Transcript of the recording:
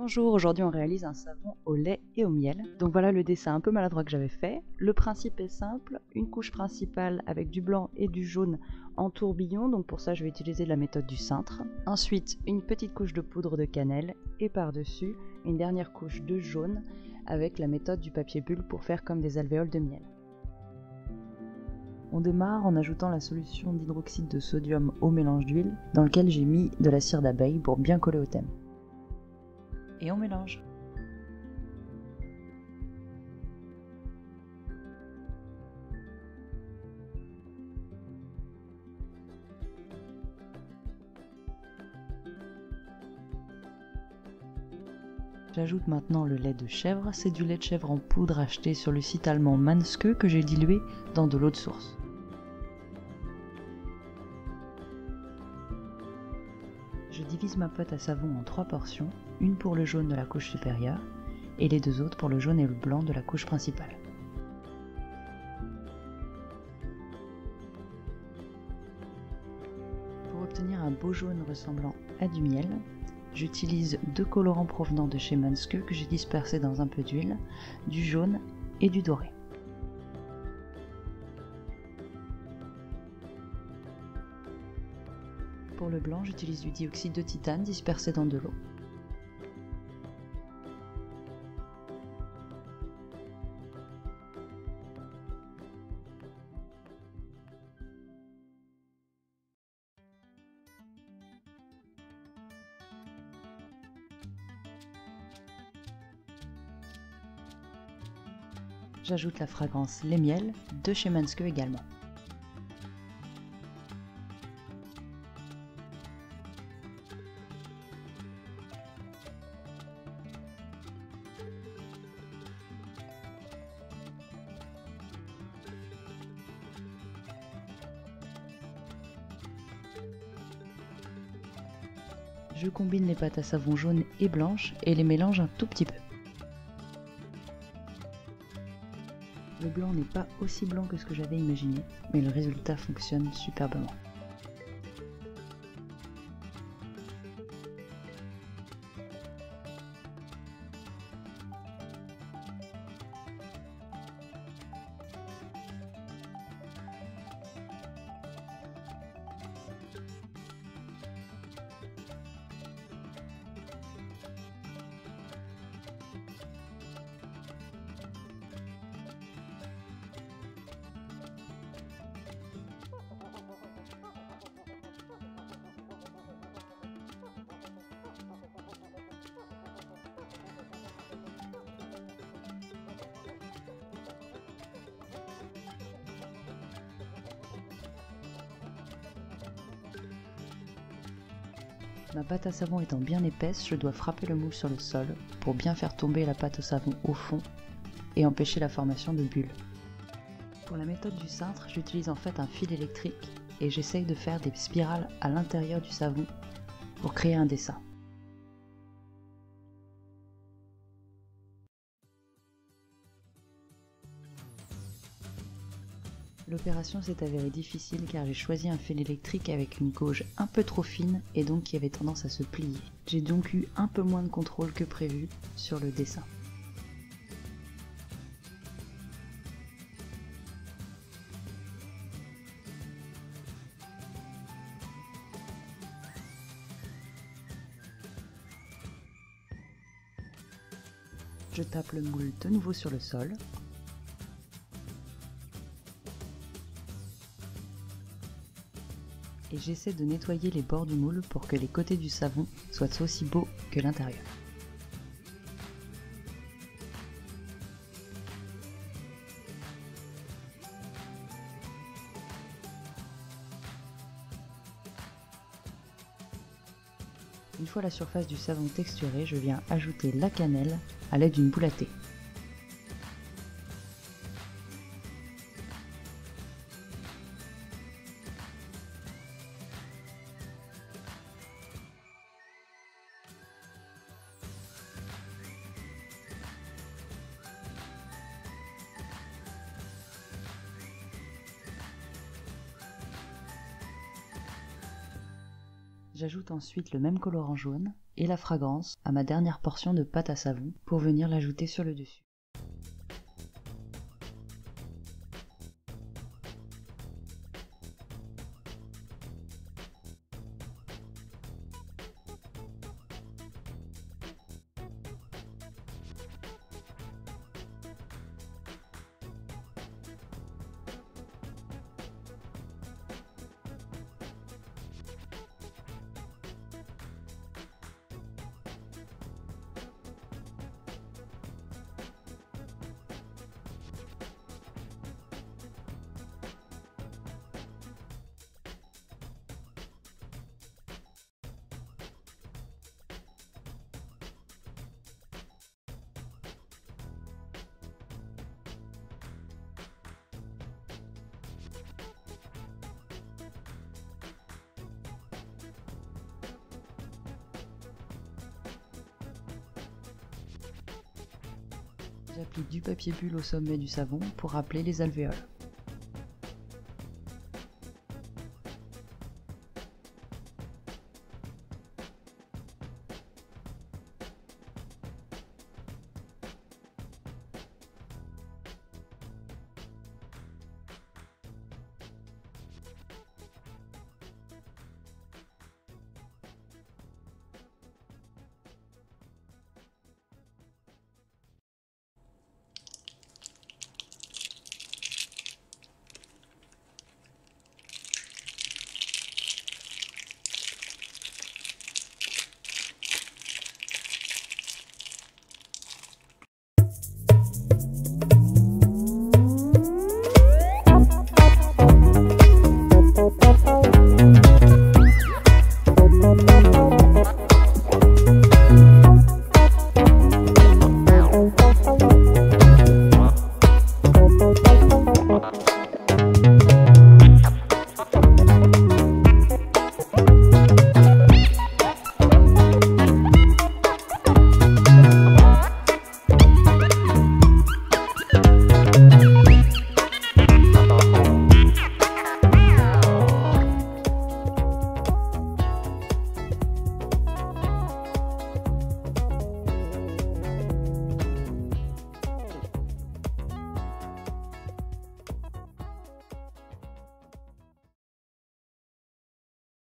Bonjour, aujourd'hui on réalise un savon au lait et au miel. Donc voilà le dessin un peu maladroit que j'avais fait. Le principe est simple, une couche principale avec du blanc et du jaune en tourbillon, donc pour ça je vais utiliser la méthode du cintre. Ensuite une petite couche de poudre de cannelle et par-dessus une dernière couche de jaune avec la méthode du papier bulle pour faire comme des alvéoles de miel. On démarre en ajoutant la solution d'hydroxyde de sodium au mélange d'huile dans lequel j'ai mis de la cire d'abeille pour bien coller au thème. Et on mélange. J'ajoute maintenant le lait de chèvre, c'est du lait de chèvre en poudre acheté sur le site allemand Manske que j'ai dilué dans de l'eau de source. Je divise ma pâte à savon en 3 portions, une pour le jaune de la couche supérieure et les 2 autres pour le jaune et le blanc de la couche principale. Pour obtenir un beau jaune ressemblant à du miel, j'utilise 2 colorants provenant de chez Manske que j'ai dispersés dans un peu d'huile, du jaune et du doré. Pour le blanc, j'utilise du dioxyde de titane dispersé dans de l'eau. J'ajoute la fragrance Les Miels de chez Manske également. Je combine les pâtes à savon jaunes et blanches et les mélange un tout petit peu. Le blanc n'est pas aussi blanc que ce que j'avais imaginé, mais le résultat fonctionne superbement. Ma pâte à savon étant bien épaisse, je dois frapper le moule sur le sol pour bien faire tomber la pâte au savon au fond et empêcher la formation de bulles. Pour la méthode du cintre, j'utilise en fait un fil électrique et j'essaye de faire des spirales à l'intérieur du savon pour créer un dessin. L'opération s'est avérée difficile car j'ai choisi un fil électrique avec une gauge un peu trop fine et donc qui avait tendance à se plier. J'ai donc eu un peu moins de contrôle que prévu sur le dessin. Je tape le moule de nouveau sur le sol. Et j'essaie de nettoyer les bords du moule pour que les côtés du savon soient aussi beaux que l'intérieur. Une fois la surface du savon texturée, je viens ajouter la cannelle à l'aide d'une boule à thé. J'ajoute ensuite le même colorant jaune et la fragrance à ma dernière portion de pâte à savon pour venir l'ajouter sur le dessus. J'applique du papier bulle au sommet du savon pour rappeler les alvéoles.